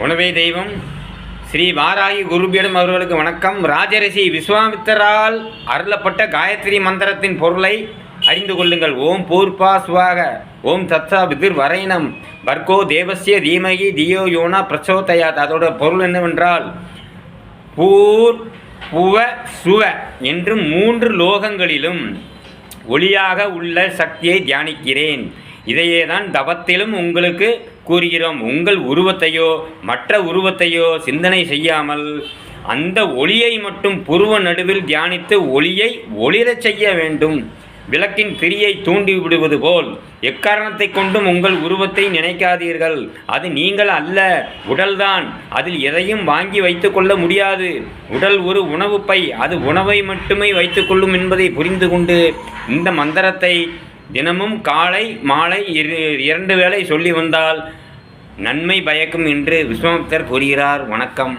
உணவே தெய்வம் ஸ்ரீ வாராகி குருபீடம் அவர்களுக்கு வணக்கம். ராஜரிஷி விஸ்வாமித்திரால் அருளப்பட்ட காயத்ரி மந்திரத்தின் பொருளை அறிந்து கொள்ளுங்கள். ஓம் பூர்பா சுவாக ஓம் தத்சா விதிர் வரைனம் பர்கோ தேவசிய தீமகி தியோ யோனா பிரச்சோதயாத். அதோட பொருள் என்னவென்றால் பூர் புவ சுவ என்று 3 லோகங்களிலும் ஒளியாக உள்ள சக்தியை தியானிக்கிறேன். இதையே தான் தவத்திலும் உங்களுக்கு கூறுகிறோம். உங்கள் உருவத்தையோ மற்ற உருவத்தையோ சிந்தனை செய்யாமல் அந்த ஒளியை மட்டும் புருவ நடுவில் தியானித்து ஒளியை ஒளிரச் செய்ய வேண்டும். விளக்கின் திரியை தூண்டி விடுவது போல் எக்காரணத்தை கொண்டும் உங்கள் உருவத்தை நினைக்காதீர்கள். அது நீங்கள் அல்ல, உடல்தான். அதில் எதையும் வாங்கி வைத்து கொள்ள முடியாது. உடல் ஒரு உணவு பை, அது உணவை மட்டுமே வைத்துக்கொள்ளும் என்பதை புரிந்து கொண்டு இந்த மந்திரத்தை தினமும் காலை மாலை 2 வேளை சொல்லி வந்தால் நன்மை பயக்கும் என்று விஸ்வாமித்திரர் கூறுகிறார். வணக்கம்.